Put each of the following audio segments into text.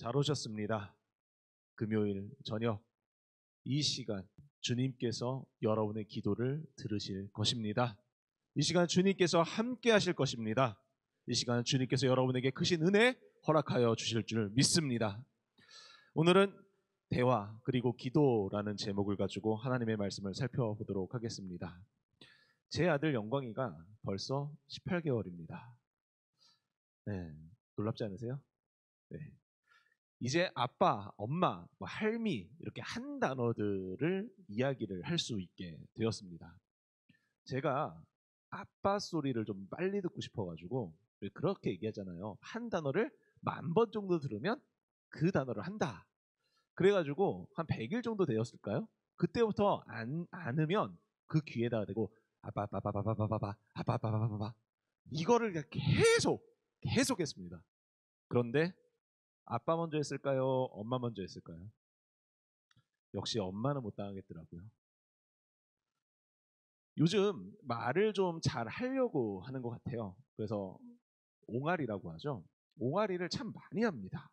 잘 오셨습니다. 금요일 저녁 이 시간 주님께서 여러분의 기도를 들으실 것입니다. 이 시간 주님께서 함께 하실 것입니다. 이 시간 주님께서 여러분에게 크신 은혜 허락하여 주실 줄 믿습니다. 오늘은 대화 그리고 기도라는 제목을 가지고 하나님의 말씀을 살펴보도록 하겠습니다. 제 아들 영광이가 벌써 18개월입니다. 네, 놀랍지 않으세요? 네. 이제 아빠, 엄마, 할미 이렇게 한 단어들을 이야기를 할 수 있게 되었습니다. 제가 아빠 소리를 좀 빨리 듣고 싶어가지고 그렇게 얘기하잖아요. 한 단어를 10,000번 정도 들으면 그 단어를 한다. 그래가지고 한 100일 정도 되었을까요? 그때부터 안 안으면 그 귀에다가 대고 아빠 아빠 아빠 아빠 아빠 아빠 아빠 아빠 아빠 아빠 이거를 계속 했습니다. 그런데 아빠 먼저 했을까요? 엄마 먼저 했을까요? 역시 엄마는 못 당하겠더라고요. 요즘 말을 좀 잘 하려고 하는 것 같아요. 그래서 옹알이라고 하죠. 옹알이를 참 많이 합니다.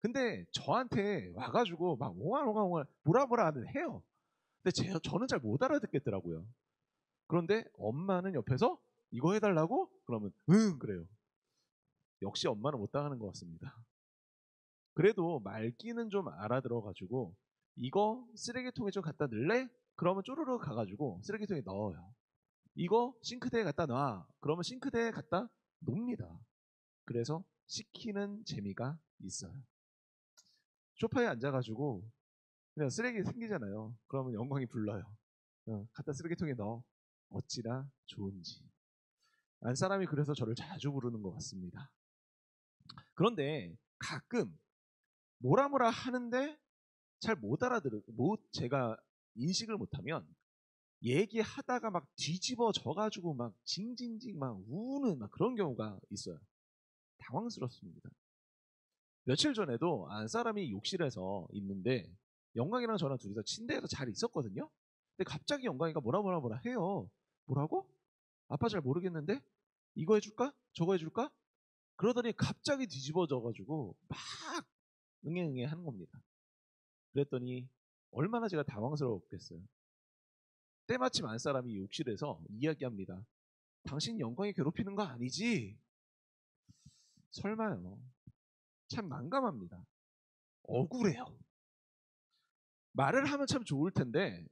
근데 저한테 와가지고 막 옹알 뭐라 하는 해요. 근데 저는 잘 못 알아듣겠더라고요. 그런데 엄마는 옆에서 이거 해달라고? 그러면 응 그래요. 역시 엄마는 못 당하는 것 같습니다. 그래도 말귀는 좀 알아들어가지고 이거 쓰레기통에 좀 갖다 넣을래? 그러면 쪼르르 가가지고 쓰레기통에 넣어요. 이거 싱크대에 갖다 놔. 그러면 싱크대에 갖다 놓습니다. 그래서 시키는 재미가 있어요. 소파에 앉아가지고 그냥 쓰레기 생기잖아요. 그러면 영광이 불러요. 갖다 쓰레기통에 넣어. 어찌나 좋은지. 안 사람이 그래서 저를 자주 부르는 것 같습니다. 그런데 가끔 뭐라 하는데 잘 못 제가 인식을 못하면 얘기하다가 막 뒤집어져가지고 막 징징징 막 우는 막 그런 경우가 있어요. 당황스럽습니다. 며칠 전에도 안 사람이 욕실에서 있는데 영광이랑 저랑 둘이서 침대에서 잘 있었거든요. 근데 갑자기 영광이가 뭐라 해요. 뭐라고? 아빠 잘 모르겠는데 이거 해줄까? 저거 해줄까? 그러더니 갑자기 뒤집어져가지고 막 응애응애 하는 겁니다. 그랬더니 얼마나 제가 당황스러웠겠어요. 때마침 안 사람이 욕실에서 이야기합니다. 당신 영광이 괴롭히는 거 아니지? 설마요. 참 난감합니다. 억울해요. 말을 하면 참 좋을 텐데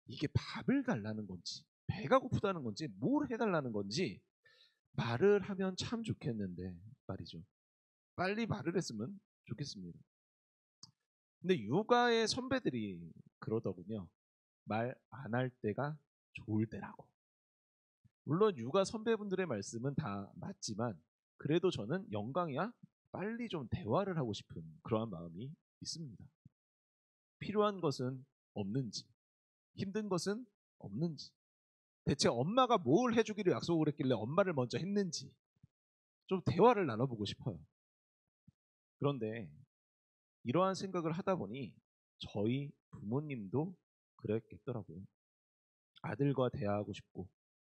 이게 밥을 달라는 건지 배가 고프다는 건지 뭘 해달라는 건지 말을 하면 참 좋겠는데 말이죠. 빨리 말을 했으면 좋겠습니다. 근데 육아의 선배들이 그러더군요. 말 안 할 때가 좋을 때라고. 물론 육아 선배분들의 말씀은 다 맞지만 그래도 저는 영광이야 빨리 좀 대화를 하고 싶은 그러한 마음이 있습니다. 필요한 것은 없는지 힘든 것은 없는지 대체 엄마가 뭘 해주기로 약속을 했길래 엄마를 먼저 했는지 좀 대화를 나눠보고 싶어요. 그런데 이러한 생각을 하다 보니 저희 부모님도 그랬겠더라고요. 아들과 대화하고 싶고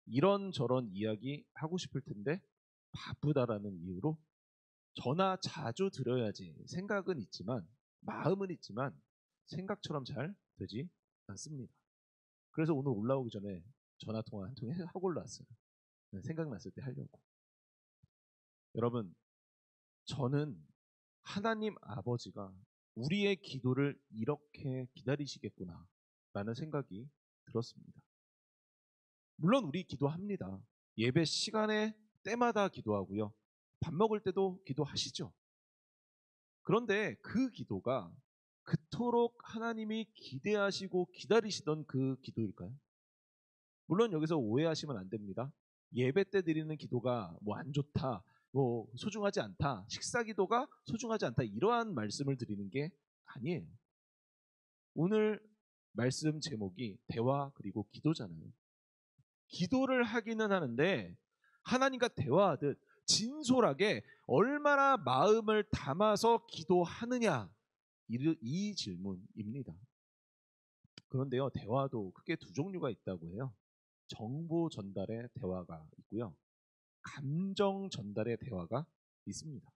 이런저런 이야기 하고 싶을 텐데 바쁘다라는 이유로 전화 자주 드려야지 생각은 있지만 마음은 있지만 생각처럼 잘 되지 않습니다. 그래서 오늘 올라오기 전에 전화 통화 한 통 하고 올라왔어요. 생각났을 때 하려고. 여러분, 저는 하나님 아버지가 우리의 기도를 이렇게 기다리시겠구나 라는 생각이 들었습니다. 물론 우리 기도합니다. 예배 시간에 때마다 기도하고요. 밥 먹을 때도 기도하시죠. 그런데 그 기도가 그토록 하나님이 기대하시고 기다리시던 그 기도일까요? 물론 여기서 오해하시면 안 됩니다. 예배 때 드리는 기도가 뭐 안 좋다, 뭐 소중하지 않다, 식사 기도가 소중하지 않다 이러한 말씀을 드리는 게 아니에요. 오늘 말씀 제목이 대화 그리고 기도잖아요. 기도를 하기는 하는데 하나님과 대화하듯 진솔하게 얼마나 마음을 담아서 기도하느냐 이 질문입니다. 그런데요, 대화도 크게 두 종류가 있다고 해요. 정보 전달의 대화가 있고요. 감정 전달의 대화가 있습니다.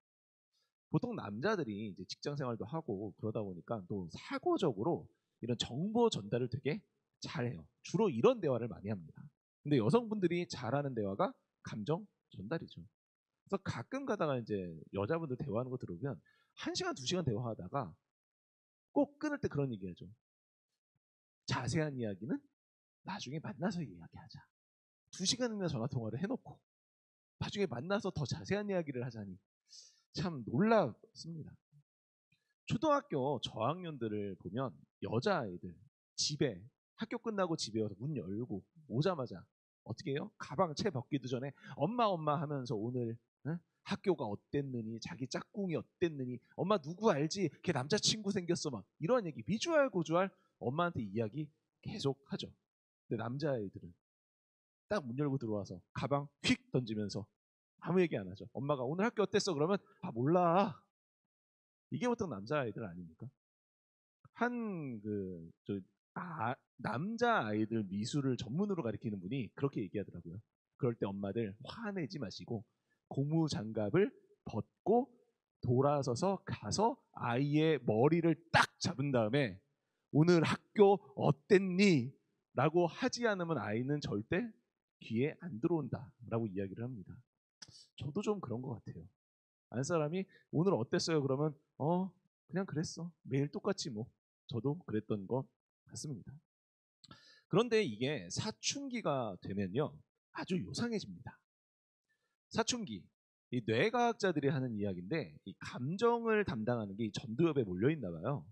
보통 남자들이 이제 직장 생활도 하고 그러다 보니까 또 사고적으로 이런 정보 전달을 되게 잘해요. 주로 이런 대화를 많이 합니다. 근데 여성분들이 잘하는 대화가 감정 전달이죠. 그래서 가끔 가다가 이제 여자분들 대화하는 거 들으면 1시간, 2시간 대화하다가 꼭 끊을 때 그런 얘기하죠. 자세한 이야기는 나중에 만나서 이야기하자. 2시간이나 전화 통화를 해놓고 나중에 만나서 더 자세한 이야기를 하자니 참 놀랍습니다. 초등학교 저학년들을 보면 여자아이들 집에 학교 끝나고 집에 와서 문 열고 오자마자 어떻게 해요? 가방 채 벗기도 전에 엄마 하면서 오늘 학교가 어땠느니 자기 짝꿍이 어땠느니 엄마 누구 알지? 걔 남자친구 생겼어 막 이런 얘기 비주얼 고주얼 엄마한테 이야기 계속 하죠. 근데 남자아이들은 딱 문 열고 들어와서 가방 휙 던지면서 아무 얘기 안 하죠. 엄마가 오늘 학교 어땠어? 그러면 아 몰라. 이게 보통 남자아이들 아닙니까? 남자 아이들 미술을 전문으로 가리키는 분이 그렇게 얘기하더라고요. 그럴 때 엄마들 화내지 마시고 고무 장갑을 벗고 돌아서서 가서 아이의 머리를 딱 잡은 다음에 오늘 학교 어땠니? 라고 하지 않으면 아이는 절대 귀에 안 들어온다 라고 이야기를 합니다. 저도 좀 그런 것 같아요. 안 사람이 오늘 어땠어요? 그러면 그냥 그랬어. 매일 똑같이 뭐 저도 그랬던 것 같습니다. 그런데 이게 사춘기가 되면요 아주 요상해집니다. 사춘기 이 뇌과학자들이 하는 이야기인데 이 감정을 담당하는 게 이 전두엽에 몰려 있나 봐요.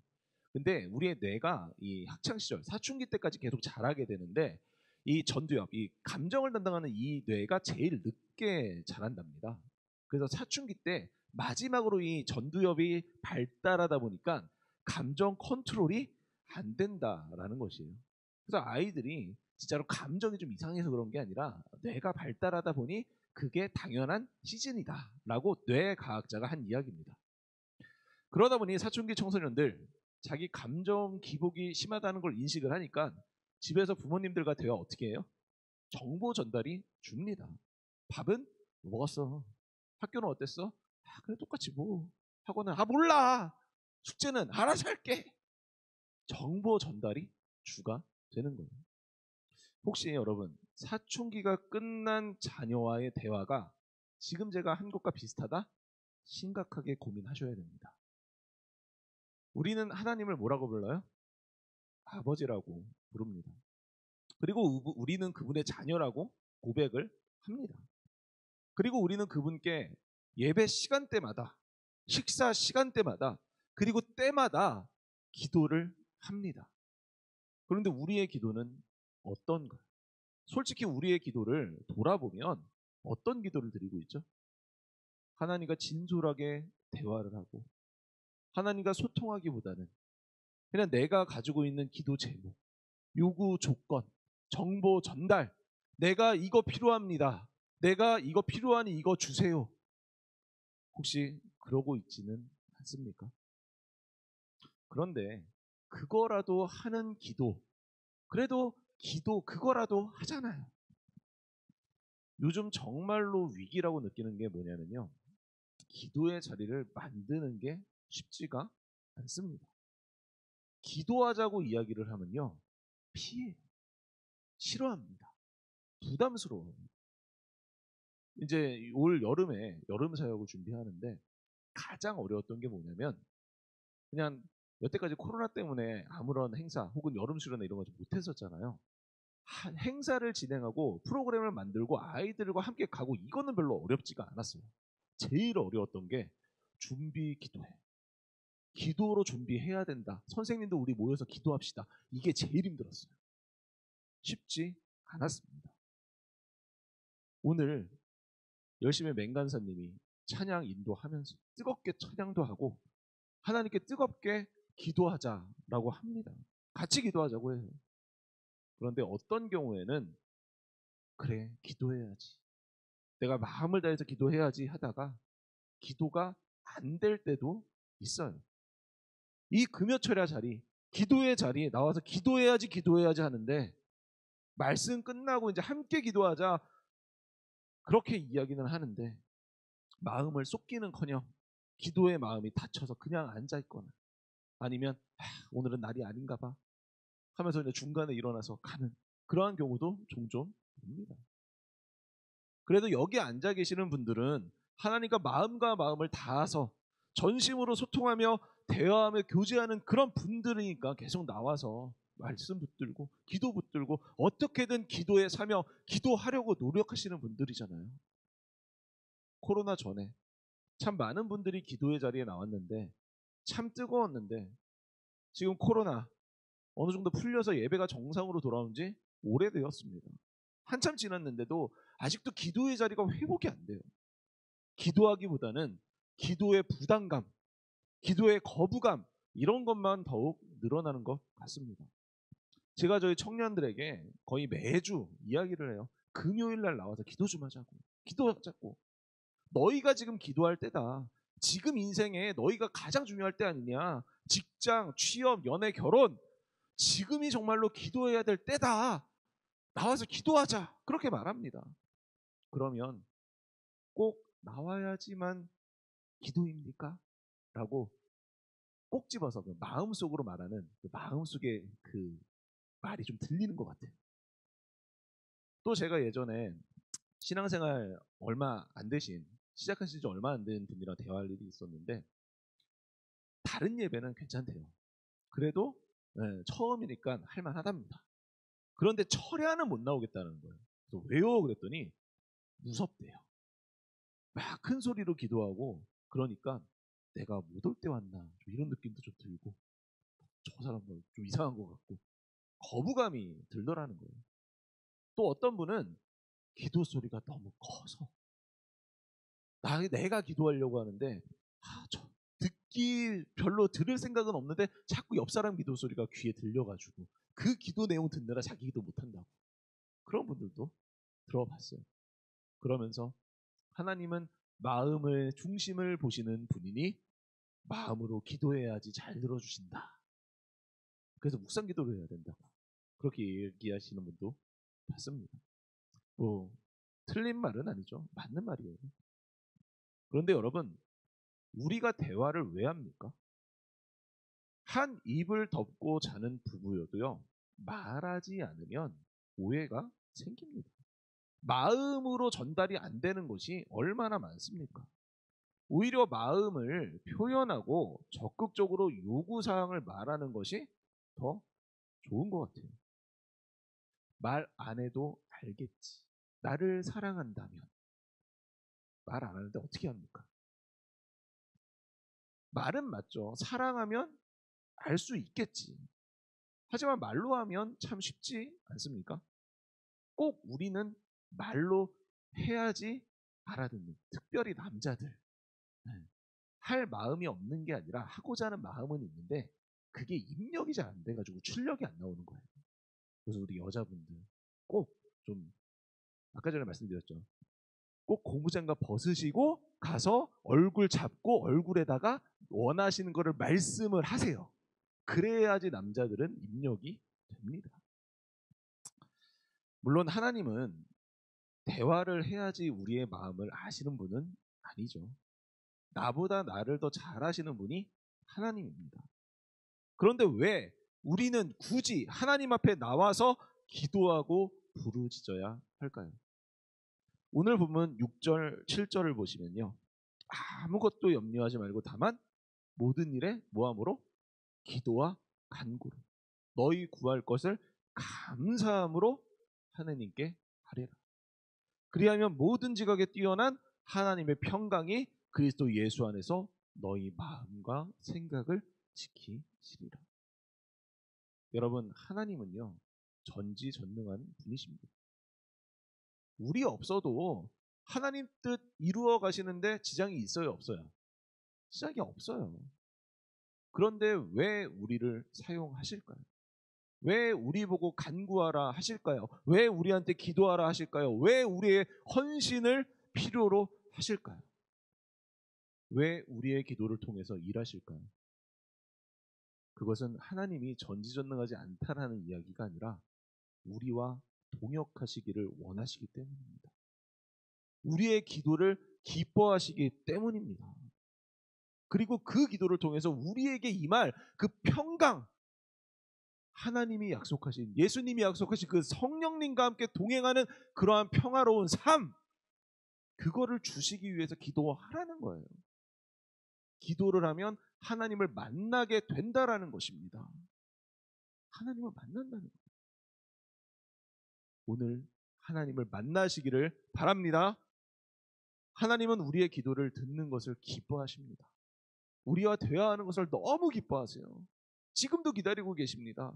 근데 우리의 뇌가 이 학창 시절 사춘기 때까지 계속 자라게 되는데 이 전두엽, 이 감정을 담당하는 이 뇌가 제일 늦게 자란답니다. 그래서 사춘기 때 마지막으로 이 전두엽이 발달하다 보니까 감정 컨트롤이 안 된다라는 것이에요. 그래서 아이들이 진짜로 감정이 좀 이상해서 그런 게 아니라 뇌가 발달하다 보니 그게 당연한 시즌이다라고 뇌과학자가 한 이야기입니다. 그러다 보니 사춘기 청소년들 자기 감정 기복이 심하다는 걸 인식을 하니까 집에서 부모님들과 대화 어떻게 해요? 정보 전달이 줍니다. 밥은 뭐 먹었어? 학교는 어땠어? 아, 그래 똑같이 뭐. 학원은 아 몰라. 숙제는 알아서 할게. 정보 전달이 주가 되는 거예요. 혹시 여러분 사춘기가 끝난 자녀와의 대화가 지금 제가 한 것과 비슷하다? 심각하게 고민하셔야 됩니다. 우리는 하나님을 뭐라고 불러요? 아버지라고 부릅니다. 그리고 우리는 그분의 자녀라고 고백을 합니다. 그리고 우리는 그분께 예배 시간대마다 식사 시간대마다 그리고 때마다 기도를 합니다. 그런데 우리의 기도는 어떤가요? 솔직히 우리의 기도를 돌아보면 어떤 기도를 드리고 있죠? 하나님과 진솔하게 대화를 하고 하나님과 소통하기보다는 그냥 내가 가지고 있는 기도 제목, 요구 조건, 정보 전달, 내가 이거 필요합니다. 내가 이거 필요하니 이거 주세요. 혹시 그러고 있지는 않습니까? 그런데 그거라도 하는 기도, 그래도 기도 그거라도 하잖아요. 요즘 정말로 위기라고 느끼는 게 뭐냐면요. 기도의 자리를 만드는 게 쉽지가 않습니다. 기도하자고 이야기를 하면요. 피해요. 싫어합니다. 부담스러워요. 이제 올 여름에 여름 사역을 준비하는데 가장 어려웠던 게 뭐냐면 그냥 여태까지 코로나 때문에 아무런 행사 혹은 여름 수련회 이런 거 못 했었잖아요. 행사를 진행하고 프로그램을 만들고 아이들과 함께 가고 이거는 별로 어렵지가 않았어요. 제일 어려웠던 게 준비 기도해. 기도로 준비해야 된다. 선생님도 우리 모여서 기도합시다. 이게 제일 힘들었어요. 쉽지 않았습니다. 오늘 열심히 맹간사님이 찬양 인도하면서 뜨겁게 찬양도 하고 하나님께 뜨겁게 기도하자라고 합니다. 같이 기도하자고 해요. 그런데 어떤 경우에는 그래 기도해야지. 내가 마음을 다해서 기도해야지 하다가 기도가 안 될 때도 있어요. 이 금요철야 자리, 기도의 자리에 나와서 기도해야지 하는데 말씀 끝나고 이제 함께 기도하자 그렇게 이야기는 하는데 마음을 쏟기는커녕 기도의 마음이 닫혀서 그냥 앉아 있거나 아니면 오늘은 날이 아닌가 봐 하면서 이제 중간에 일어나서 가는 그러한 경우도 종종 봅니다. 그래도 여기 앉아 계시는 분들은 하나님과 마음과 마음을 다해서 전심으로 소통하며 대화하며 교제하는 그런 분들이니까 계속 나와서 말씀 붙들고 기도 붙들고 어떻게든 기도에 사며 기도하려고 노력하시는 분들이잖아요. 코로나 전에 참 많은 분들이 기도의 자리에 나왔는데 참 뜨거웠는데 지금 코로나 어느 정도 풀려서 예배가 정상으로 돌아온 지 오래되었습니다. 한참 지났는데도 아직도 기도의 자리가 회복이 안 돼요. 기도하기보다는 기도의 부담감, 기도의 거부감 이런 것만 더욱 늘어나는 것 같습니다. 제가 저희 청년들에게 거의 매주 이야기를 해요. 금요일 날 나와서 기도 좀 하자고. 기도하자고. 너희가 지금 기도할 때다. 지금 인생에 너희가 가장 중요할 때 아니냐. 직장, 취업, 연애, 결혼. 지금이 정말로 기도해야 될 때다. 나와서 기도하자. 그렇게 말합니다. 그러면 꼭 나와야지만 기도입니까? 라고 꼭 집어서 그 마음속으로 말하는 그 마음속에 그 말이 좀 들리는 것 같아요. 또 제가 예전에 신앙생활 얼마 안 되신 시작하신 지 얼마 안 된 분이랑 대화할 일이 있었는데 다른 예배는 괜찮대요. 그래도 처음이니까 할만하답니다. 그런데 철야는 못 나오겠다는 거예요. 그래서 왜요? 그랬더니 무섭대요. 막 큰 소리로 기도하고 그러니까 내가 못 올 때 왔나 좀 이런 느낌도 좀 들고 저 사람도 좀 이상한 것 같고 거부감이 들더라는 거예요. 또 어떤 분은 기도 소리가 너무 커서 내가 기도하려고 하는데 저 듣기 별로 들을 생각은 없는데 자꾸 옆 사람 기도 소리가 귀에 들려가지고 그 기도 내용 듣느라 자기 기도 못한다고 그런 분들도 들어봤어요. 그러면서 하나님은 마음의 중심을 보시는 분이니 마음으로 기도해야지 잘 들어주신다. 그래서 묵상 기도를 해야 된다고 그렇게 얘기하시는 분도 봤습니다. 뭐 틀린 말은 아니죠. 맞는 말이에요. 그런데 여러분 우리가 대화를 왜 합니까? 한 입을 덮고 자는 부부여도요. 말하지 않으면 오해가 생깁니다. 마음으로 전달이 안 되는 것이 얼마나 많습니까? 오히려 마음을 표현하고 적극적으로 요구사항을 말하는 것이 더 좋은 것 같아요. 말 안 해도 알겠지. 나를 사랑한다면 말 안 하는데 어떻게 합니까? 말은 맞죠. 사랑하면 알 수 있겠지. 하지만 말로 하면 참 쉽지 않습니까? 꼭 우리는 말로 해야지 알아듣는, 특별히 남자들. 네. 할 마음이 없는 게 아니라 하고자 하는 마음은 있는데 그게 입력이 잘 안 돼가지고 출력이 안 나오는 거예요. 그래서 우리 여자분들 꼭 좀 아까 전에 말씀드렸죠. 꼭 고무장갑 벗으시고 가서 얼굴 잡고 얼굴에다가 원하시는 거를 말씀을 하세요. 그래야지 남자들은 입력이 됩니다. 물론 하나님은 대화를 해야지 우리의 마음을 아시는 분은 아니죠. 나보다 나를 더 잘 아시는 분이 하나님입니다. 그런데 왜 우리는 굳이 하나님 앞에 나와서 기도하고 부르짖어야 할까요? 오늘 보면 6절, 7절을 보시면요. 아무것도 염려하지 말고 다만 모든 일에 모함으로 기도와 간구로 너희 구할 것을 감사함으로 하나님께 하리라. 그리하면 모든 지각에 뛰어난 하나님의 평강이 그리스도 예수 안에서 너희 마음과 생각을 지키시리라. 여러분 하나님은요 전지전능한 분이십니다. 우리 없어도 하나님 뜻 이루어 가시는데 지장이 있어요 없어요? 지장이 없어요. 그런데 왜 우리를 사용하실까요? 왜 우리 보고 간구하라 하실까요? 왜 우리한테 기도하라 하실까요? 왜 우리의 헌신을 필요로 하실까요? 왜 우리의 기도를 통해서 일하실까요? 그것은 하나님이 전지전능하지 않다라는 이야기가 아니라 우리와 동역하시기를 원하시기 때문입니다. 우리의 기도를 기뻐하시기 때문입니다. 그리고 그 기도를 통해서 우리에게 임할 그 평강, 하나님이 약속하신, 예수님이 약속하신 그 성령님과 함께 동행하는 그러한 평화로운 삶, 그거를 주시기 위해서 기도하라는 거예요. 기도를 하면 하나님을 만나게 된다라는 것입니다. 하나님을 만난다는 거예요. 오늘 하나님을 만나시기를 바랍니다. 하나님은 우리의 기도를 듣는 것을 기뻐하십니다. 우리와 대화하는 것을 너무 기뻐하세요. 지금도 기다리고 계십니다.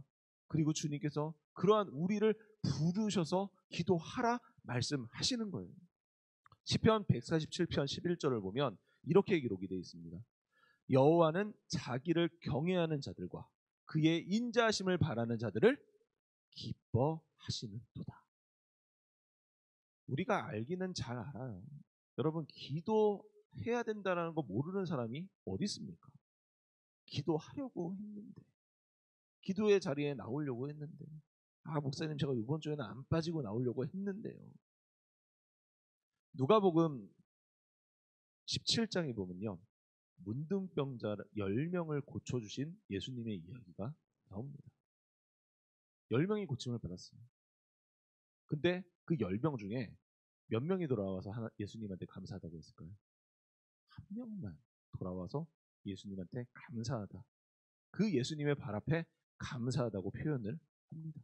그리고 주님께서 그러한 우리를 부르셔서 기도하라 말씀하시는 거예요. 시편 147편 11절을 보면 이렇게 기록이 되어 있습니다. 여호와는 자기를 경외하는 자들과 그의 인자하심을 바라는 자들을 기뻐하시는도다. 우리가 알기는 잘 알아요. 여러분, 기도해야 된다는 거 모르는 사람이 어디 있습니까? 기도하려고 했는데, 기도의 자리에 나오려고 했는데, 목사님 제가 이번 주에는 안 빠지고 나오려고 했는데요. 누가복음 17장에 보면요, 문둥병자 10명을 고쳐주신 예수님의 이야기가 나옵니다. 10명이 고침을 받았어요. 근데 그 10명 중에 몇 명이 돌아와서 예수님한테 감사하다고 했을까요? 한 명만 돌아와서 예수님한테 감사하다. 그 예수님의 발 앞에 감사하다고 표현을 합니다.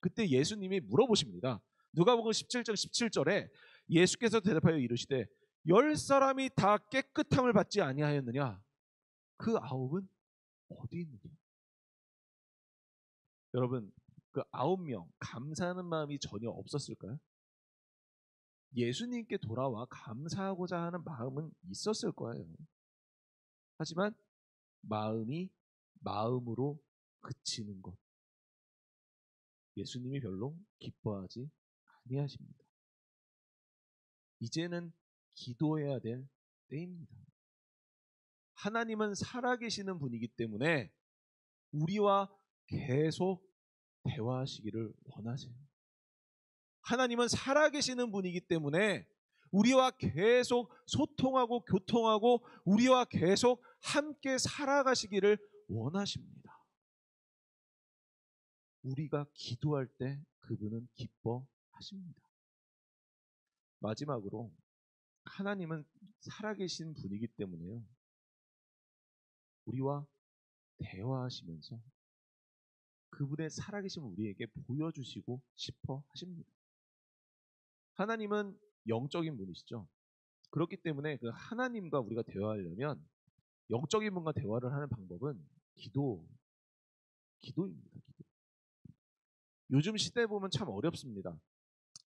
그때 예수님이 물어보십니다. 누가복음 17장 17절에 예수께서 대답하여 이르시되 10사람이 다 깨끗함을 받지 아니하였느냐? 그 9은 어디 있느냐? 여러분, 그 9명 감사하는 마음이 전혀 없었을까요? 예수님께 돌아와 감사하고자 하는 마음은 있었을 거예요. 하지만 마음이 마음으로 그치는 것, 예수님이 별로 기뻐하지 아니하십니다. 이제는 기도해야 될 때입니다. 하나님은 살아계시는 분이기 때문에 우리와 계속 대화하시기를 원하세요. 하나님은 살아계시는 분이기 때문에 우리와 계속 소통하고 교통하고 우리와 계속 함께 살아가시기를 원하십니다. 우리가 기도할 때 그분은 기뻐하십니다. 마지막으로 하나님은 살아계신 분이기 때문에요, 우리와 대화하시면서 그분의 살아계심을 우리에게 보여주시고 싶어 하십니다. 하나님은 영적인 분이시죠. 그렇기 때문에 그 하나님과 우리가 대화하려면 영적인 분과 대화를 하는 방법은 기도입니다. 기도. 요즘 시대 보면 참 어렵습니다.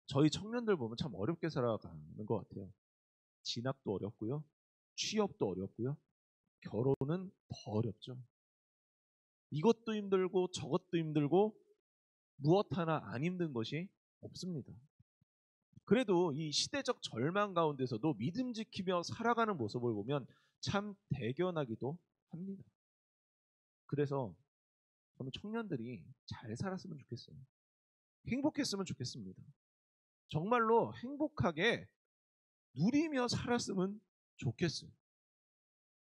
저희 청년들 보면 참 어렵게 살아가는 것 같아요. 진학도 어렵고요. 취업도 어렵고요. 결혼은 더 어렵죠. 이것도 힘들고 저것도 힘들고 무엇 하나 안 힘든 것이 없습니다. 그래도 이 시대적 절망 가운데서도 믿음 지키며 살아가는 모습을 보면 참 대견하기도 합니다. 그래서 저는 청년들이 잘 살았으면 좋겠어요. 행복했으면 좋겠습니다. 정말로 행복하게 누리며 살았으면 좋겠어요.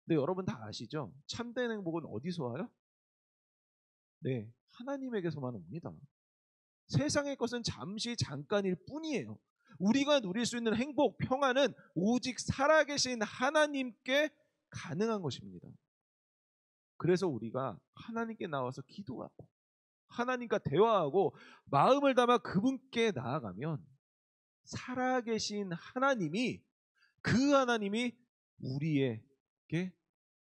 근데 여러분 다 아시죠? 참된 행복은 어디서 와요? 네, 하나님에게서만 옵니다. 세상의 것은 잠시 잠깐일 뿐이에요. 우리가 누릴 수 있는 행복, 평안은 오직 살아계신 하나님께 가능한 것입니다. 그래서 우리가 하나님께 나와서 기도하고 하나님과 대화하고 마음을 담아 그분께 나아가면 살아계신 하나님이, 그 하나님이 우리에게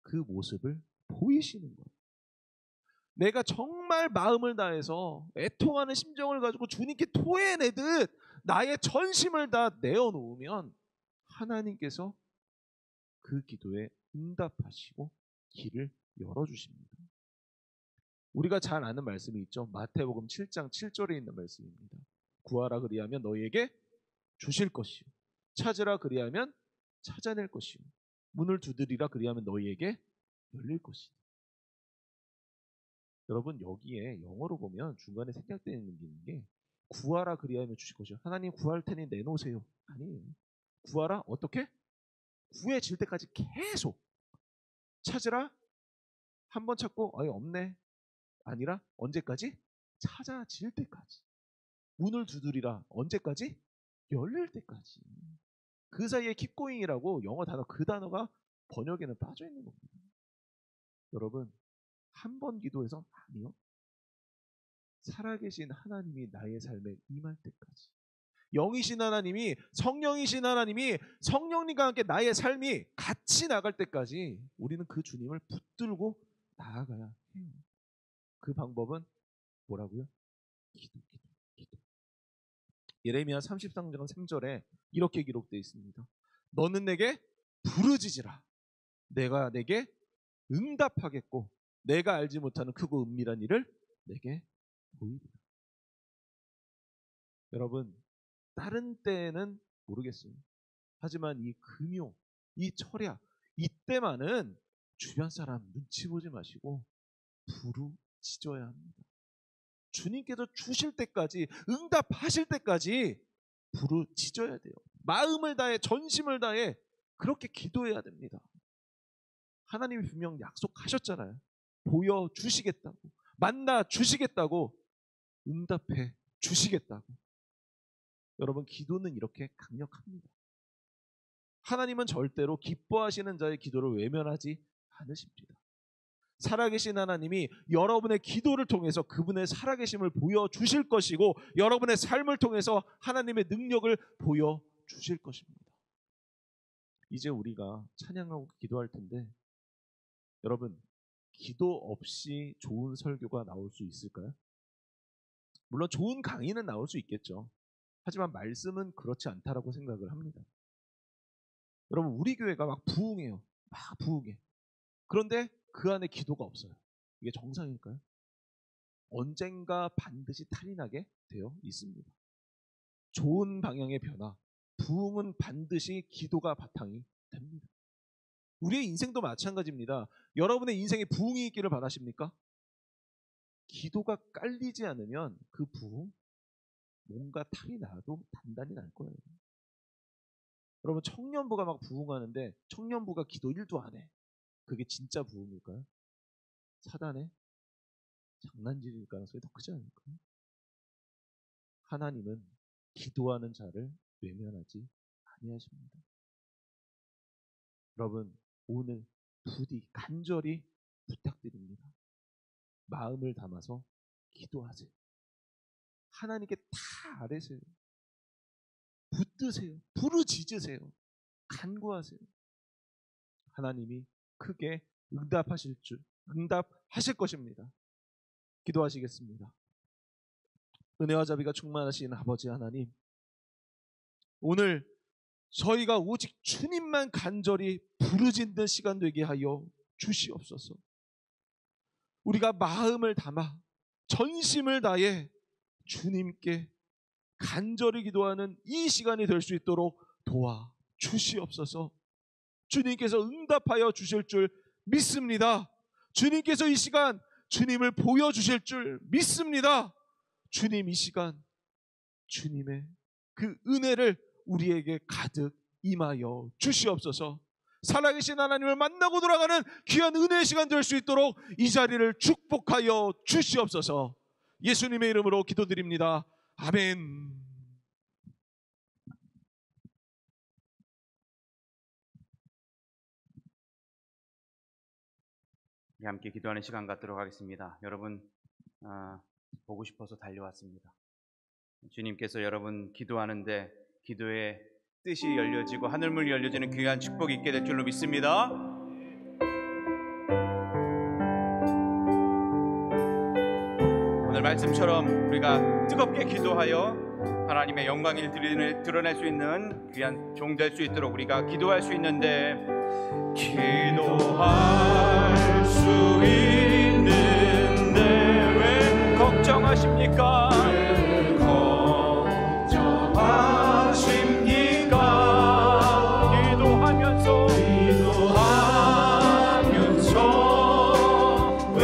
그 모습을 보이시는 거예요. 내가 정말 마음을 다해서 애통하는 심정을 가지고 주님께 토해내듯 나의 전심을 다 내어놓으면 하나님께서 그 기도에 응답하시고 길을 열어주십니다. 우리가 잘 아는 말씀이 있죠. 마태복음 7장 7절에 있는 말씀입니다. 구하라 그리하면 너희에게 주실 것이요, 찾으라 그리하면 찾아낼 것이요, 문을 두드리라 그리하면 너희에게 열릴 것이다. 여러분, 여기에 영어로 보면 중간에 생략되어 있는 게 구하라 그리하면 주실 것이요, 하나님 구할 테니 내놓으세요. 아니에요. 구하라, 어떻게? 구해질 때까지 계속 찾으라. 한 번 찾고 아예 없네. 아니라 언제까지? 찾아질 때까지. 문을 두드리라. 언제까지? 열릴 때까지. 그 사이에 keep going이라고 영어 단어, 그 단어가 번역에는 빠져 있는 겁니다. 여러분, 한 번 기도해서 아니요. 살아계신 하나님이 나의 삶에 임할 때까지. 영이신 하나님이, 성령이신 하나님이 성령님과 함께 나의 삶이 같이 나갈 때까지 우리는 그 주님을 붙들고 나아가야 해요. 그 방법은 뭐라고요? 기도. 예레미야 33장 3절에 이렇게 기록되어 있습니다. 너는 내게 부르짖으라. 내가 내게 응답하겠고 내가 알지 못하는 크고 은밀한 일을 내게 보이리라. 여러분, 다른 때는 모르겠어요. 하지만 이 금요, 이 철야, 이때만은 주변 사람 눈치 보지 마시고 부르짖어야 합니다. 주님께서 주실 때까지, 응답하실 때까지 부르짖어야 돼요. 마음을 다해, 전심을 다해 그렇게 기도해야 됩니다. 하나님이 분명 약속하셨잖아요. 보여주시겠다고, 만나 주시겠다고, 응답해 주시겠다고. 여러분, 기도는 이렇게 강력합니다. 하나님은 절대로 기뻐하시는 자의 기도를 외면하지 않으십니다. 살아계신 하나님이 여러분의 기도를 통해서 그분의 살아계심을 보여주실 것이고 여러분의 삶을 통해서 하나님의 능력을 보여주실 것입니다. 이제 우리가 찬양하고 기도할 텐데, 여러분, 기도 없이 좋은 설교가 나올 수 있을까요? 물론 좋은 강의는 나올 수 있겠죠. 하지만 말씀은 그렇지 않다라고 생각을 합니다. 여러분, 우리 교회가 막 부흥해요. 막 부흥해. 그런데 그 안에 기도가 없어요. 이게 정상일까요? 언젠가 반드시 탈이 나게 되어 있습니다. 좋은 방향의 변화, 부흥은 반드시 기도가 바탕이 됩니다. 우리의 인생도 마찬가지입니다. 여러분의 인생에 부흥이 있기를 바라십니까? 기도가 깔리지 않으면 그 부흥, 뭔가 탈이 나도 단단히 날 거예요. 여러분, 청년부가 막 부흥하는데 청년부가 기도 1도 안 해. 그게 진짜 부흥일까요? 사단의 장난질일 가능성이 더 크지 않을까요? 하나님은 기도하는 자를 외면하지 아니하십니다. 여러분, 오늘 부디 간절히 부탁드립니다. 마음을 담아서 기도하세요. 하나님께 다 아뢰세요. 붙드세요. 부르짖으세요. 간구하세요. 하나님이 크게 응답하실 것입니다. 기도하시겠습니다. 은혜와 자비가 충만하신 아버지 하나님, 오늘 저희가 오직 주님만 간절히 부르짖는 시간 되게 하여 주시옵소서. 우리가 마음을 담아 전심을 다해 주님께 간절히 기도하는 이 시간이 될 수 있도록 도와 주시옵소서. 주님께서 응답하여 주실 줄 믿습니다. 주님께서 이 시간 주님을 보여주실 줄 믿습니다. 주님, 이 시간 주님의 그 은혜를 우리에게 가득 임하여 주시옵소서. 살아계신 하나님을 만나고 돌아가는 귀한 은혜의 시간 될 수 있도록 이 자리를 축복하여 주시옵소서. 예수님의 이름으로 기도드립니다. 아멘. 함께 기도하는 시간 갖도록 하겠습니다. 여러분, 보고 싶어서 달려왔습니다. 주님께서 여러분 기도하는데 기도의 뜻이 열려지고 하늘문이 열려지는 귀한 축복이 있게 될 줄로 믿습니다. 오늘 말씀처럼 우리가 뜨겁게 기도하여 하나님의 영광을 드러낼 수 있는 귀한 종 될 수 있도록 우리가 기도할 수 있는데, 기도할 수 있는데 왜 걱정하십니까? 왜 걱정하십니까? 기도하면서 왜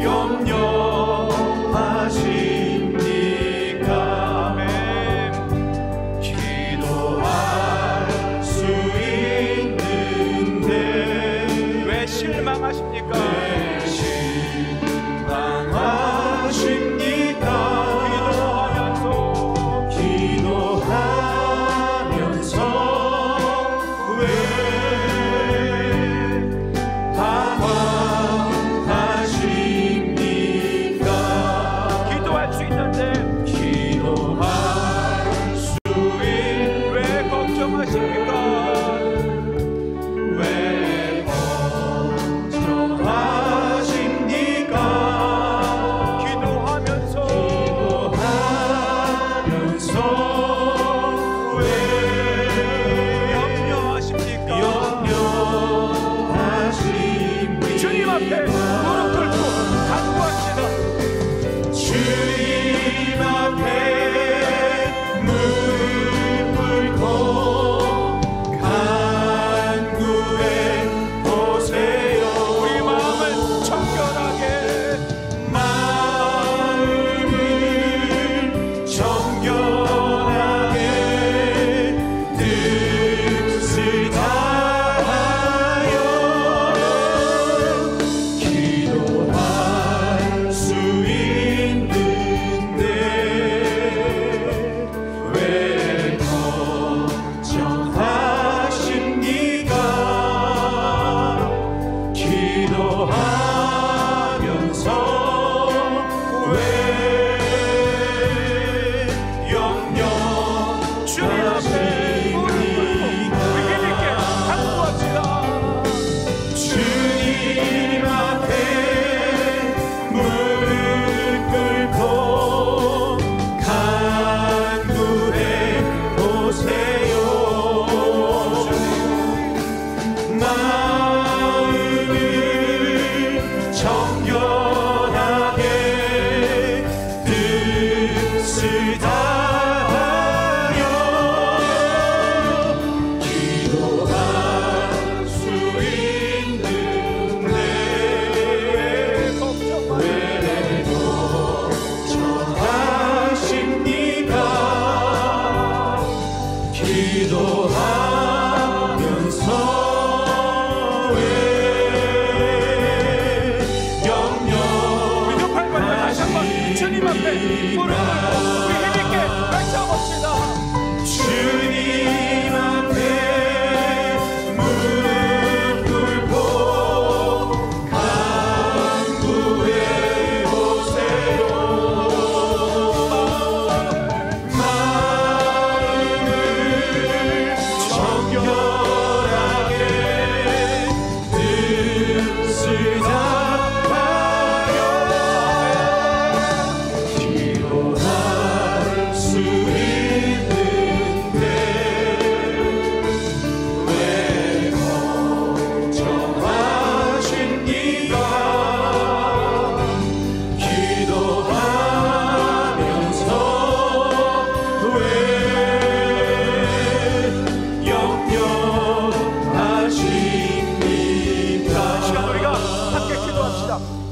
염려하십니까? 아멘. 기도할 수 있는 실망하십니까?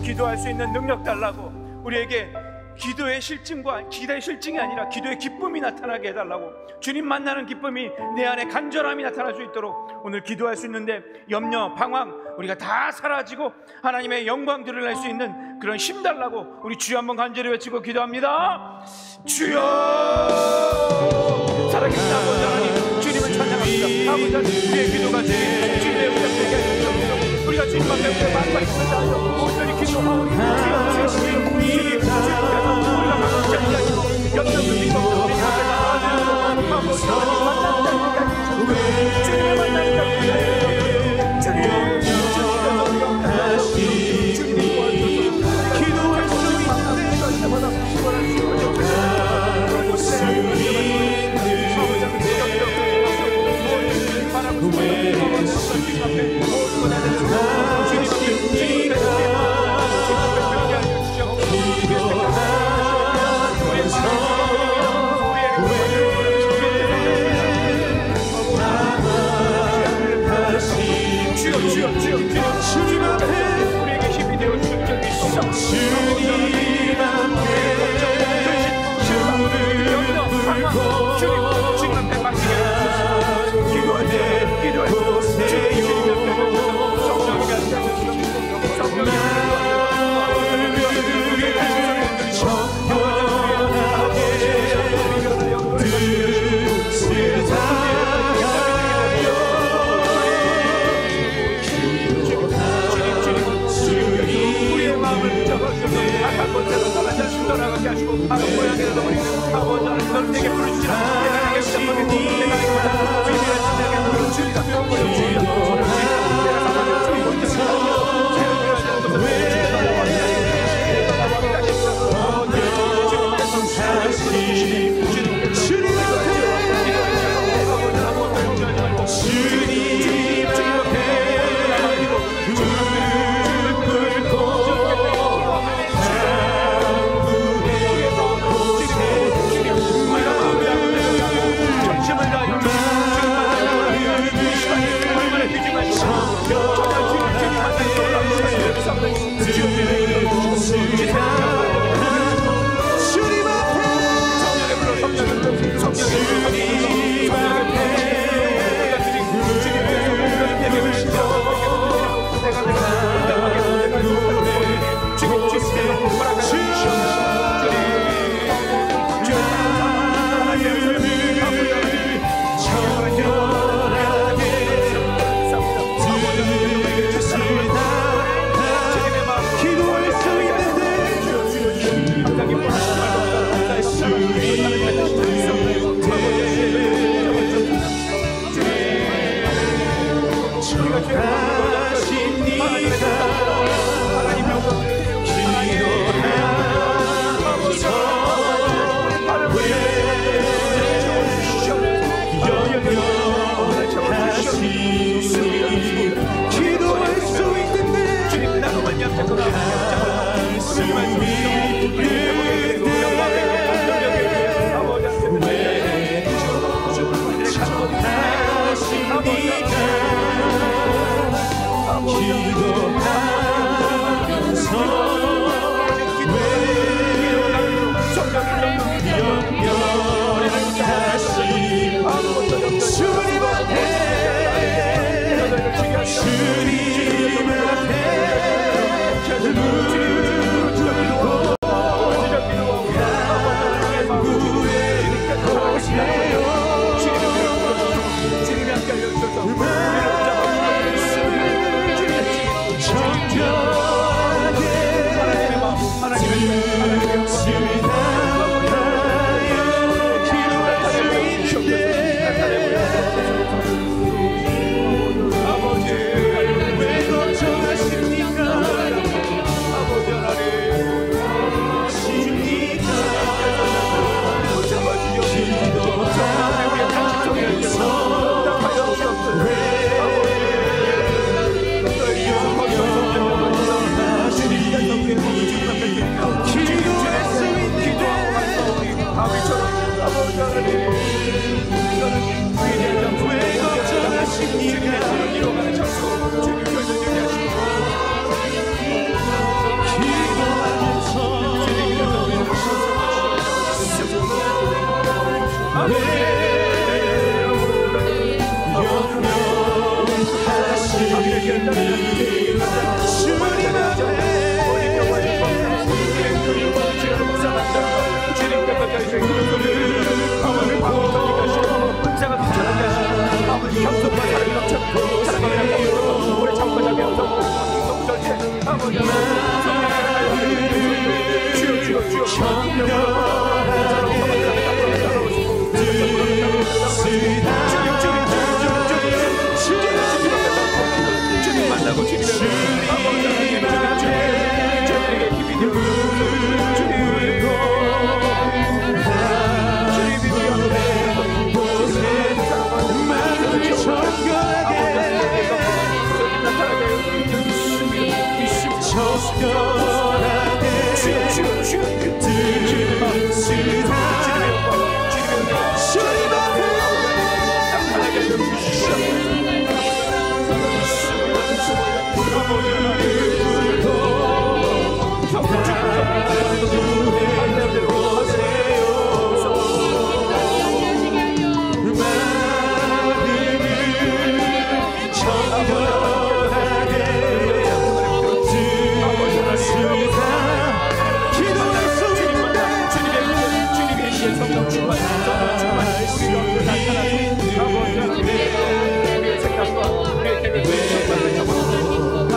기도할 수 있는 능력 달라고, 우리에게 기도의 실증과 기도의 실증이 아니라 기도의 기쁨이 나타나게 해달라고, 주님 만나는 기쁨이 내 안에 간절함이 나타날 수 있도록 오늘 기도할 수 있는데 염려, 방황 우리가 다 사라지고 하나님의 영광 드러낼 수 있는 그런 힘 달라고 우리 주여 한번 간절히 외치고 기도합니다. 주여! 살아계신 아버지 하나님, 주님을 찬양합니다. 아버지 하나님, 우리의 기도가 주님의 은혜를 되게 해주옵소서. 우리가 주님 앞에 우리의 마음과 힘을 다하여 온전히 기도하오니 주여 주님께서 우리가 막지 아니하시고 염려를 믿고 우리 앞에 나아가는 아버지 하나님 만나는 자리까지 주님을 만나는 자리까지 주님께서 우리가 주님이 도와주셔서 기도할 수 있는 때마다 기도할 수 주님 앞에 우리에게 힘이 되어 주실 적이 있어. 주님 앞에 주님 앞에 맡기게 해주소서. 기도할 때 주님 앞에 성령이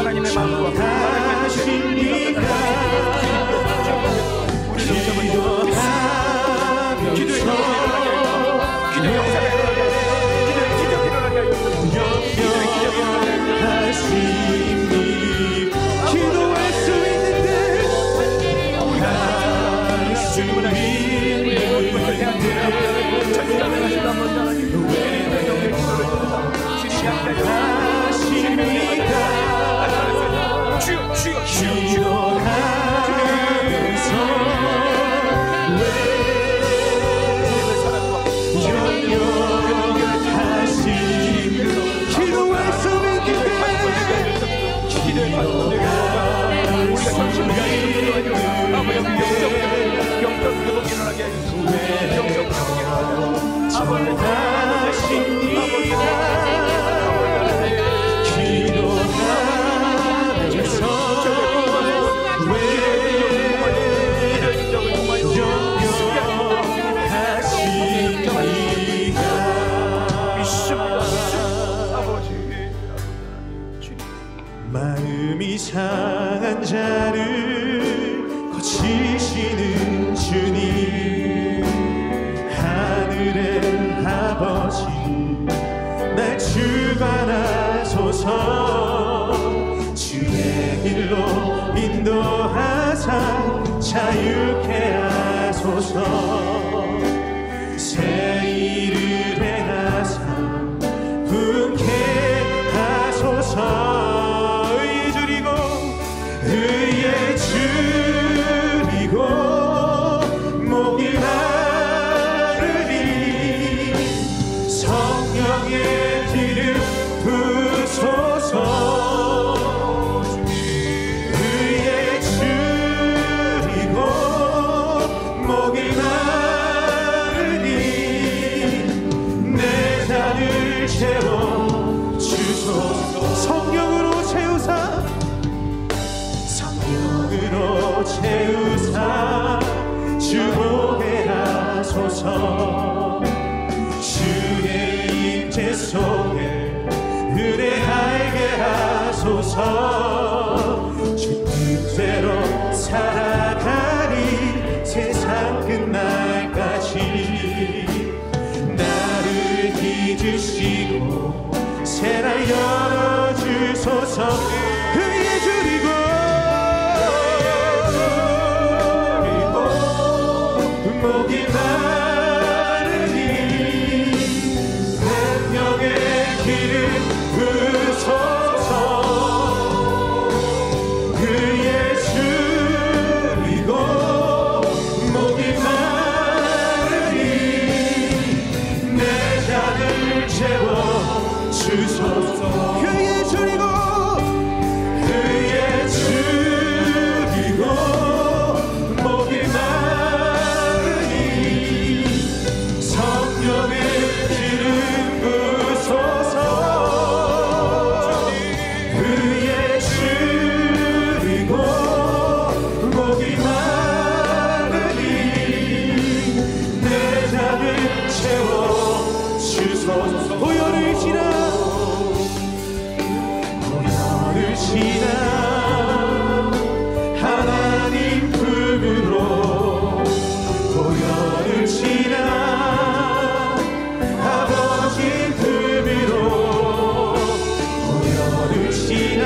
하나님의 마음 기도할 수 있는데 주님을 마음이 상한 자를 고치시는 주님, 하늘의 아버지 날 주관하소서. 주의 길로 인도하사 자유케 하소서. 새 일을 행하사 분케 하소서. 의에 줄이고 목이 마르니 성령의 기름 부으소서. 의에 줄이고 목이 마르니 내 잔을 채워 주소서. 성령으로 채우사 채우사 주보게 하소서. 주의 임재 속에 은혜하게 하소서. 주 뜻대로 살아가리 세상 끝날까지. 나를 빚으시고 새날 열어주소서. 의에 줄이고 목이 마르니 생명의 길을 부으소서. 의에 줄이고 목이 마르니 내 잔을 채워 주소서. 의에 줄이고 의에 줄이고 목이 마르니 성령의 기름 부으소서. 의에 줄이고 목이 마르니 내 잔을 채워 주소서. 보혈을 지나 하나님 품으로 보혈을 지나 아버지 품으로 보혈을 지나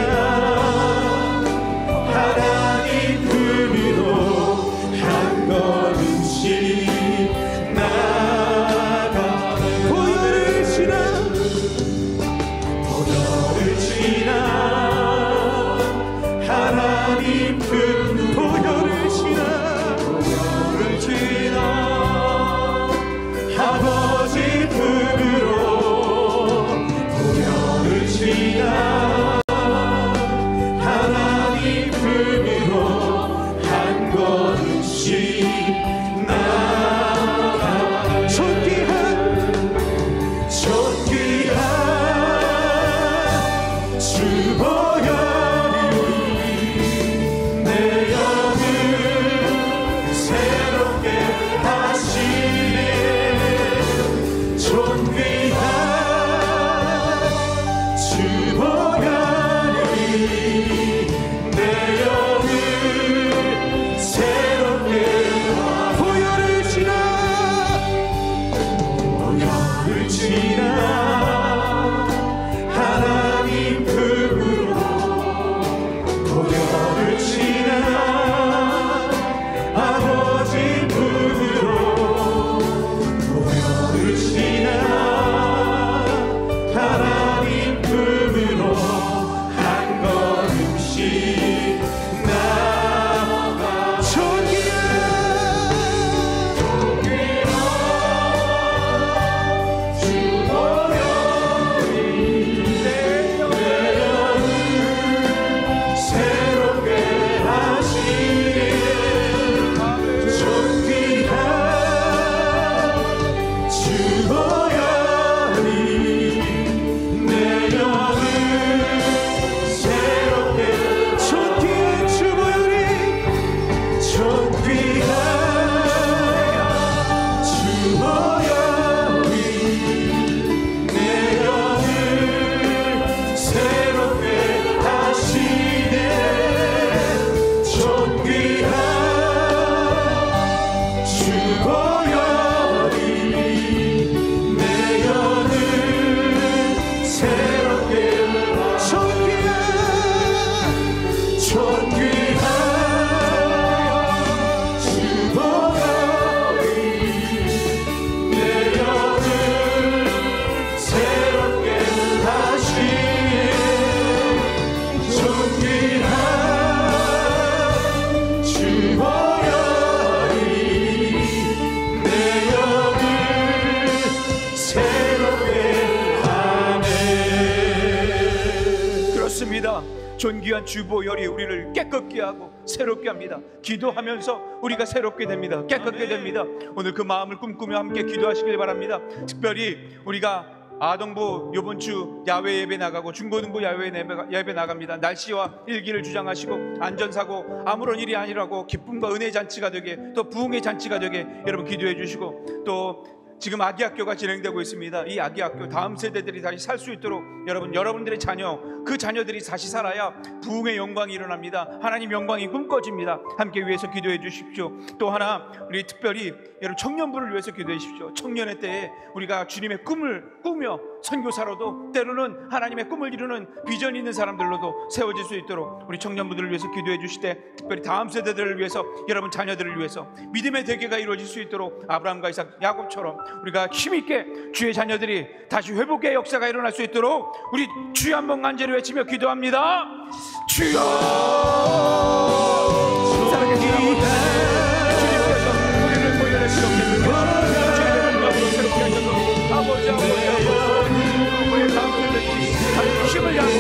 그렇습니다. 존귀한 주보혈이 우리를 깨끗게 하고 새롭게 합니다. 기도하면서 우리가 새롭게 됩니다. 깨끗게 됩니다. 오늘 그 마음을 꿈꾸며 함께 기도하시길 바랍니다. 특별히 우리가 아동부 요번 주 야외 예배 나가고 중고등부 야외 예배 나갑니다. 날씨와 일기를 주장하시고 안전사고 아무런 일이 아니라고 기쁨과 은혜 잔치가 되게, 또 부흥의 잔치가 되게 여러분 기도해 주시고, 또 지금 아기학교가 진행되고 있습니다. 이 아기학교 다음 세대들이 다시 살 수 있도록 여러분들의 자녀, 그 자녀들이 다시 살아야 부흥의 영광이 일어납니다. 하나님 영광이 꿈꿔집니다. 함께 위해서 기도해 주십시오. 또 하나, 우리 특별히 여러분 청년부를 위해서 기도해 주십시오. 청년의 때에 우리가 주님의 꿈을 꾸며 선교사로도, 때로는 하나님의 꿈을 이루는 비전 있는 사람들로도 세워질 수 있도록 우리 청년부들을 위해서 기도해 주실 때, 특별히 다음 세대들을 위해서, 여러분 자녀들을 위해서 믿음의 대계가 이루어질 수 있도록 아브라함과 이삭, 야곱처럼 우리가 힘있게 주의 자녀들이 다시 회복의 역사가 일어날 수 있도록 우리 주여 한번 간절히 외치며 기도합니다. 주여! 살아계신 주님께서 우리를 보혈의 피로 깨끗게 주님의 능력으로 새롭게 하셔서 아버지 우리의 가운데 힘을 하고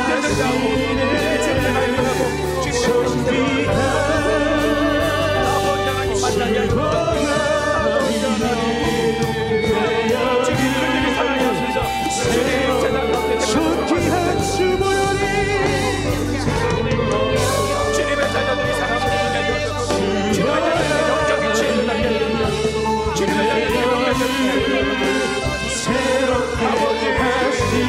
대전자 하고 우리의 주님의 발견하고 주님의 신대로 아버지 하나님 만나게 하시고 존귀한 주보혈이 주님의 자녀들이 살아가는 주님의 자녀들의 영적인 치유를 받게 해주시고, 주님의 자녀들의 영적인 치유를 받게 해주시고, 새롭게 하시네.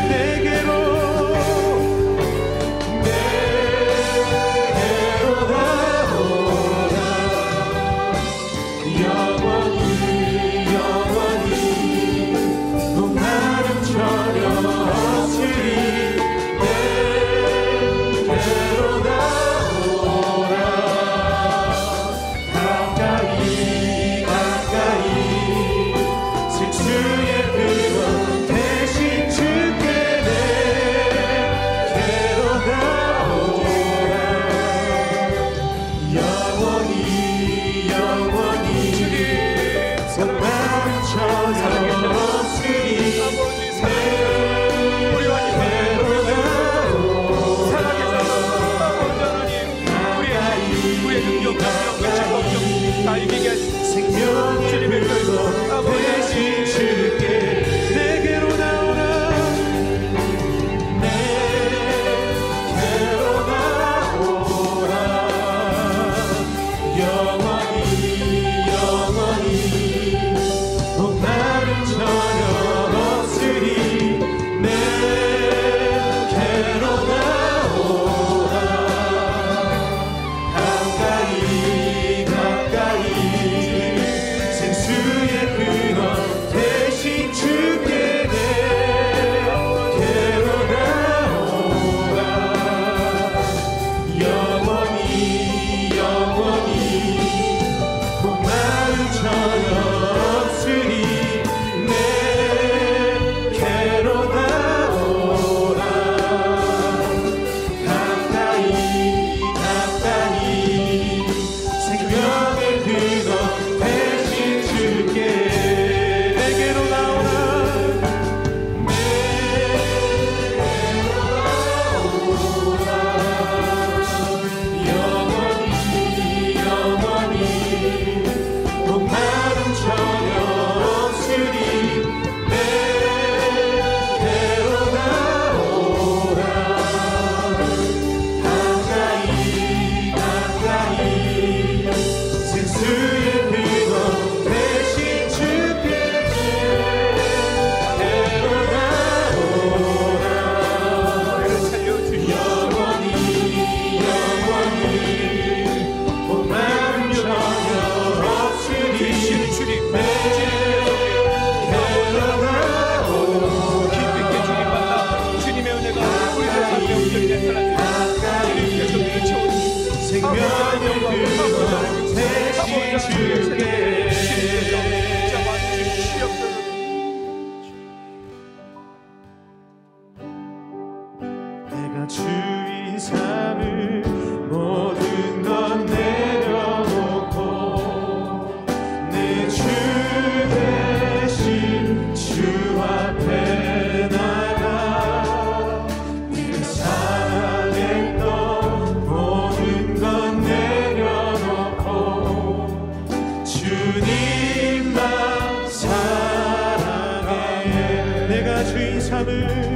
내게로 내가 주인 삼을 모든 것 내려놓고 내 주 대신 주 앞에 나가 내가 사랑했던 모든 것 내려놓고 주님만 사랑해. 내가 주인 삼을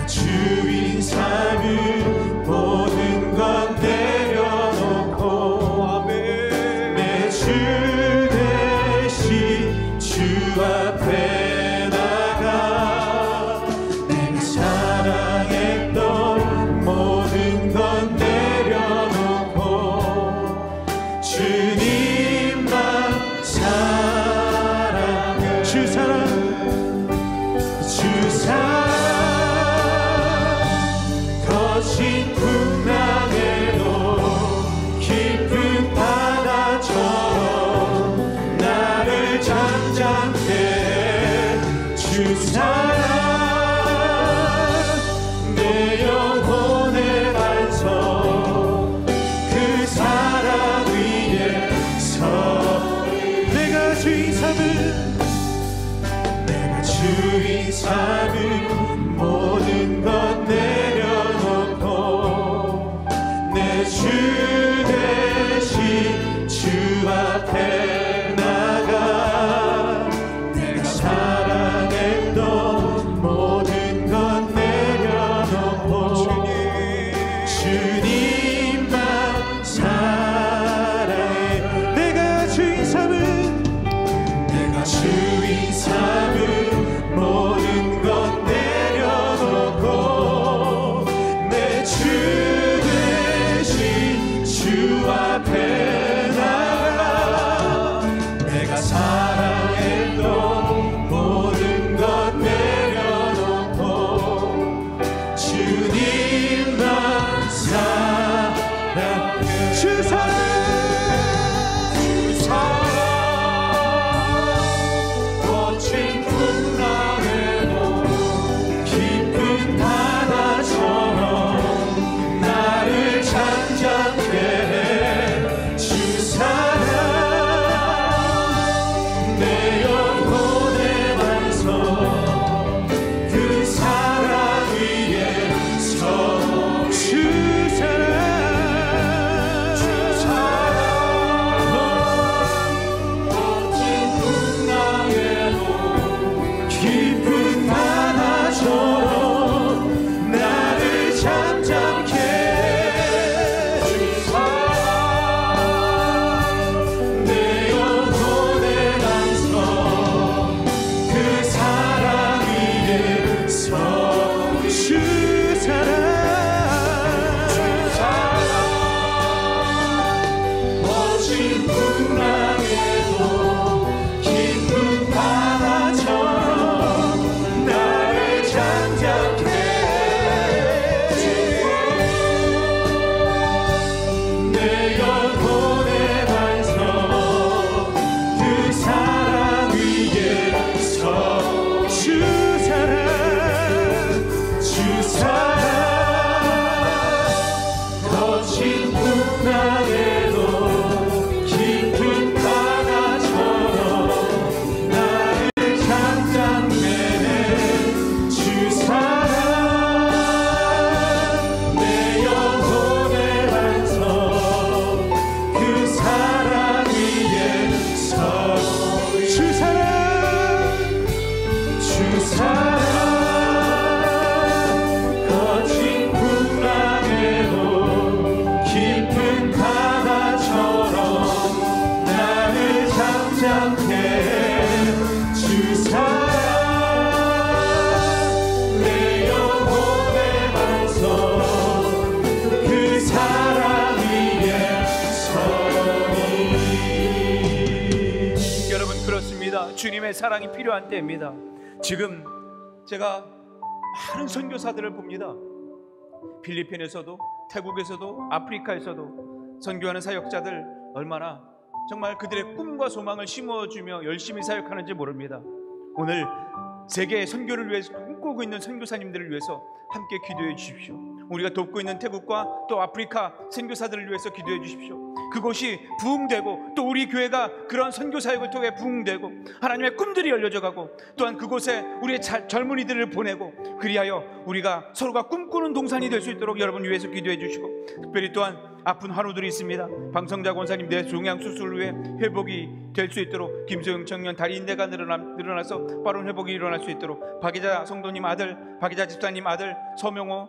주인 삼을 모든 것 내려놓고 내 주 대신 주 앞에 나가 내가 사랑했던 모든 것 내려놓고 주님만 사랑해. 주 사랑 주 사랑 거친 풍랑에도 깊은 바다처럼 나를 잠잠케 해. 주 사랑 내 영혼의 반석 그 사랑 위에 서 내가 주인 삼을 내가 주인 삼을 모든 것 내려놓고 내 주 대신 주 앞에 나가 내가 사랑했던 모든 것 내려놓고 주님만 사랑해. 내가 주인 삼을 내가 주인 삼을 모든 것 내려놓고 내 주 대신 주 앞에 나가 내가 사랑했던 모든 것 내려놓고 주님만 사랑해. 주 사랑 주 사랑 거친 풍랑에도 깊은 바다처럼 나를 잠잠케 해. 주 사랑 내 영혼의 반석 그 사랑 위에 서. 주 사랑 주 사랑 거친 풍랑에도 깊은 바다처럼 나를 잠잠케 해. 주 사랑 내 영혼의 반석 그 사랑 위에 서. 주 사랑 주 사랑 거친 풍랑에도 깊은 바다처럼 나를 잠잠케 해. 내 영혼의 반석 그 사랑 위에 서. 주 사랑 주 사랑 거친 풍랑에도 깊은 바다처럼 나를 잠잠케 해. 주 사랑 내 영혼의 반석 그 사랑 위에 서. 주 사랑 주 사랑 거친 풍랑에도 깊은 바다처럼 나를 잠잠케 해. 주 사랑 내 영혼의 반석 그 사랑 위에 서리. 여러분, 그렇습니다. 주님의 사랑이 필요한 때입니다. 지금 제가 많은 선교사들을 봅니다. 필리핀에서도, 태국에서도, 아프리카에서도 선교하는 사역자들 얼마나 정말 그들의 꿈과 소망을 심어주며 열심히 사역하는지 모릅니다. 오늘 세계 선교를 위해서 꿈꾸고 있는 선교사님들을 위해서 함께 기도해 주십시오. 우리가 돕고 있는 태국과 또 아프리카 선교사들을 위해서 기도해 주십시오. 그곳이 부흥되고 또 우리 교회가 그런 선교 사역을 통해 부흥되고 하나님의 꿈들이 열려져 가고 또한 그곳에 우리의 젊은이들을 보내고 그리하여 우리가 서로가 꿈꾸는 동산이 될 수 있도록 여러분 위해서 기도해 주시고, 특별히 또한 아픈 환우들이 있습니다. 방성자 권사님 뇌종양 수술 후에 회복이 될 수 있도록, 김소영 청년 다리 인대가 늘어나서 빠른 회복이 일어날 수 있도록, 박이자 성도님 아들, 박이자 집사님 아들 서명호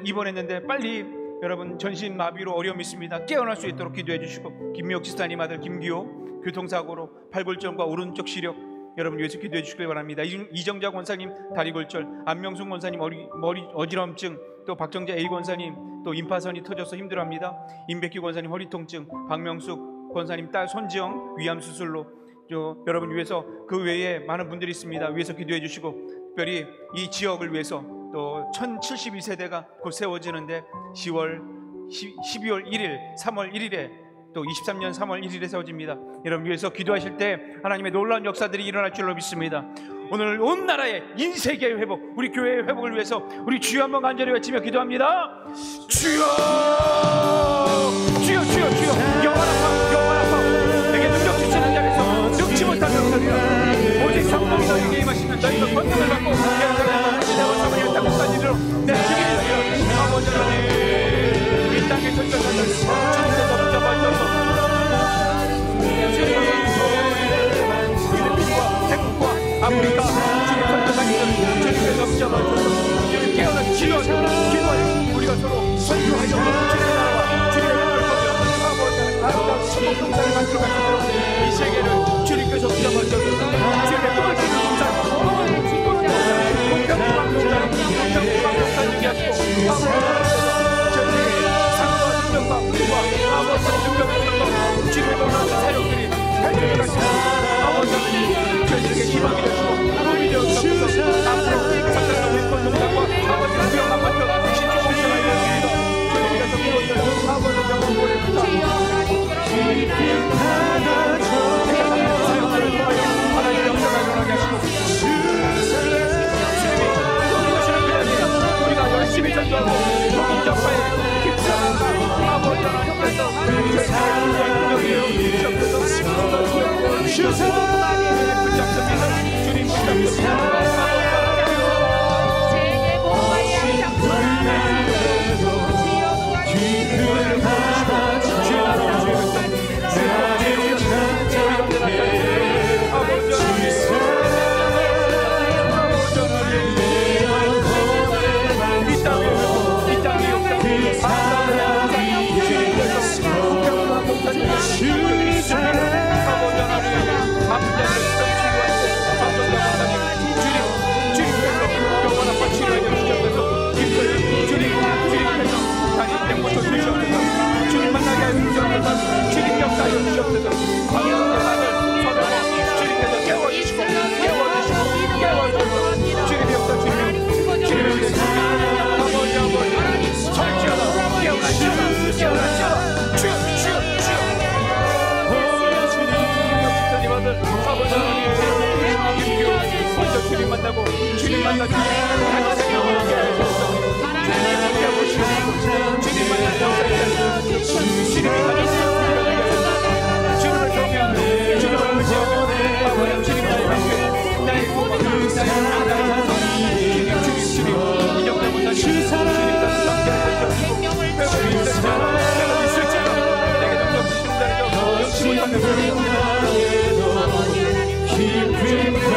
입원했는데 빨리 여러분 전신 마비로 어려움이 있습니다. 깨어날 수 있도록 기도해 주시고, 김미옥 집사님 아들 김기호 교통사고로 팔골절과 오른쪽 시력 여러분 위해서 기도해 주시길 바랍니다. 이정자 권사님 다리 골절, 안명순 권사님 머리 어지럼증, 또 박정재 A 권사님 또 임파선이 터져서 힘들어합니다. 임백규 권사님 허리 통증, 박명숙 권사님 딸 손지영 위암 수술로 여러분 위해서, 그 외에 많은 분들이 있습니다. 위해서 기도해 주시고, 특별히 이 지역을 위해서 또 1072세대가 곧 세워지는데 12월 1일 3월 1일에 또 23년 3월 1일에 세워집니다. 여러분 위해서 기도하실 때 하나님의 놀라운 역사들이 일어날 줄로 믿습니다. 오늘 온 나라의 인세계의 회복, 우리 교회의 회복을 위해서 우리 주여 한번 간절히 외치며 기도합니다. 주여, 주여, 주여, 주여. 영원하파 내게 능력 주시는 자리에서 능치 못한 명령이라 오직 성령이 너희에게 임하시면 너희가 권능을 받고 내가 사모의 땅까지 이르러 내 주님이여. 아버지 하나님, 이 땅의 전전사들 주님께서 붙잡아주셔서 아프리카 주님 선교사님들 주님께서 붙잡아주셔서 우리를 깨어나 기도하여 우리가 서로 선교하여 주님의 나라와 주님의 나라를 보며 아버지 아름다운 천국 동산을 만들어가시도록 이 세계를 주님께서 붙잡아주셔서 주님의 꿈을 주는 동산, 공평한 동산, 공평한 동산 되게 하시고 전쟁의 상과 능력과 불과 아버지 능력의 능력과 주님의 놀라운 사역들이 펼쳐져 가시고 아버지 저희들에게 희망이 되시고 꿈이 되어주셔서 앞으로 상당한 왼손 동작과 아버지 구경만 맡겨 신중하시라 이르시리다. 저희들에게서 기도드려 아버지 영원 보내주자. 세상의 사역들을 통하여 하나님의 역사가 일어나게 하시고 주님이 도와주시는 그날에 우리가 열심히 전도하고 복음 전파에 힘쓰는 아버지 하나님께서 저희들의 능력이요 주셔서 주님 붙잡습니다. 주님 만나게 하여 주시옵소서. 주님 역사하여 주시옵소서. 광야의 산을 서면에 주님께서 깨워주시고 주님의 역사, 주님의 은혜, 아버지 설치하라, 깨어나시라 주여 주님 아들 아버지 하나님 먼저 주님 만나고 주님 만나고 주님 만나고 주님이 가졌습니다. 주님을 경외하며 주님을 의지하며 아버지 주님의 함께 나의 소망 나의 주님 이정도 못하니 주님과 함께 하시옵소서. 내가 있을지라 내게 능력 주시는 자리여 영치 못하는 주님의 영광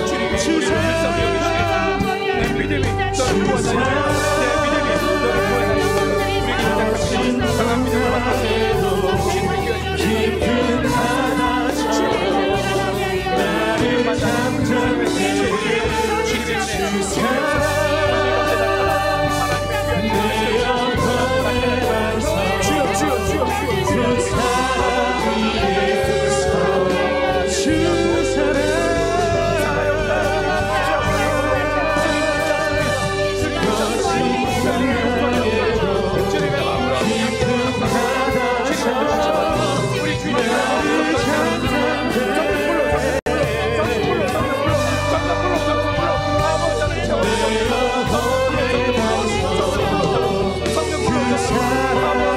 주님이 우리를 불쌍히 여기시겠습니다. 내 믿음이 너를 구원하여 내 믿음이 너를 구원하여 우리에게 시작합니다. 강한 믿음을 받고 주님의 귀한 깊은 바다처럼 나를 잠잠케 주 내 영혼의 반석 주 사랑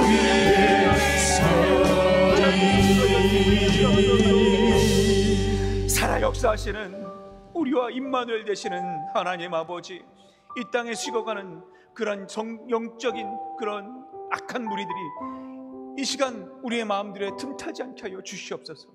위에서 주 사랑 역사하시는 우리와 임마누엘 되시는 하나님 아버지, 이 땅에 식어가는 그런 영적인 그런 악한 무리들이 이 시간 우리의 마음들에 틈타지 않게 하여 주시옵소서.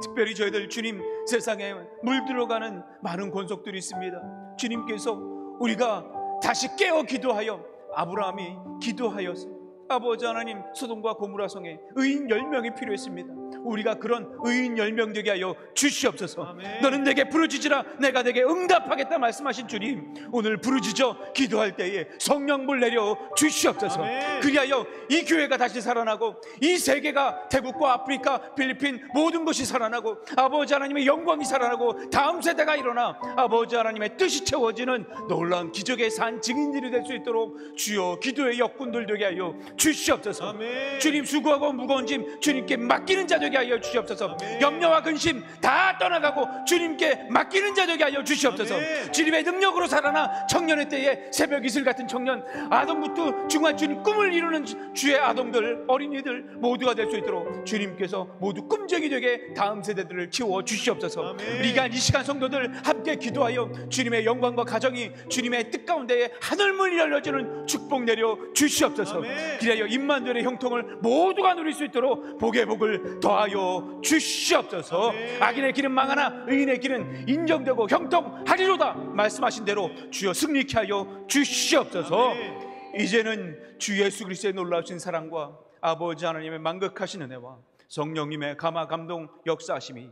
특별히 저희들 주님, 세상에 물들어가는 많은 권속들이 있습니다. 주님께서 우리가 다시 깨어 기도하여 아브라함이 기도하여서 아버지 하나님, 소돔과 고모라 성에 의인 10명이 필요했습니다. 우리가 그런 의인 10명 되게 하여 주시옵소서. 아멘. 너는 내게 부르짖으라 내가 내게 응답하겠다 말씀하신 주님, 오늘 부르짖어 기도할 때에 성령불 내려 주시옵소서. 아멘. 그리하여 이 교회가 다시 살아나고 이 세계가, 태국과 아프리카, 필리핀 모든 것이 살아나고 아버지 하나님의 영광이 살아나고 다음 세대가 일어나 아버지 하나님의 뜻이 채워지는 놀라운 기적의 산 증인들이 될 수 있도록 주여 기도의 역군들 되게 하여 주시옵소서. 아멘. 주님, 수고하고 무거운 짐 주님께 맡기는 자 되게 하여 주시옵소서. 아멘. 염려와 근심 다 떠나가고 주님께 맡기는 자 되게 하여 주시옵소서. 아멘. 주님의 능력으로 살아나 청년의 때에 새벽 이슬 같은 청년, 아동부터 중한 주님 꿈을 이루는 주의 아동들, 어린이들 모두가 될 수 있도록 주님께서 모두 꿈쟁이 되게 다음 세대들을 키워 주시옵소서. 아멘. 우리가 이 시간 성도들 함께 기도하여 주님의 영광과 가정이 주님의 뜻 가운데에 하늘문이 열려지는 축복 내려 주시옵소서. 아멘. 기하여 임마누엘의 형통을 모두가 누릴 수 있도록 복의 복을 더하여 주시옵소서. 아멘. 악인의 길은 망하나 의인의 길은 인정되고 형통하리로다 말씀하신 대로 주여 승리케 하여 주시옵소서. 아멘. 이제는 주 예수 그리스도의 놀라우신 사랑과 아버지 하나님의 만극하신 은혜와 성령님의 감화 감동 역사하심이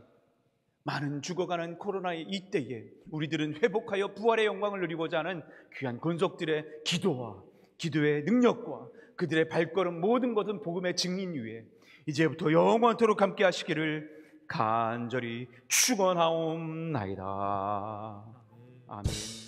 많은 죽어가는 코로나의 이때에 우리들은 회복하여 부활의 영광을 누리고자 하는 귀한 권속들의 기도와 기도의 능력과 그들의 발걸음 모든 것은 복음의 증인 위에 이제부터 영원토록 함께 하시기를 간절히 축원하옵나이다. 아멘.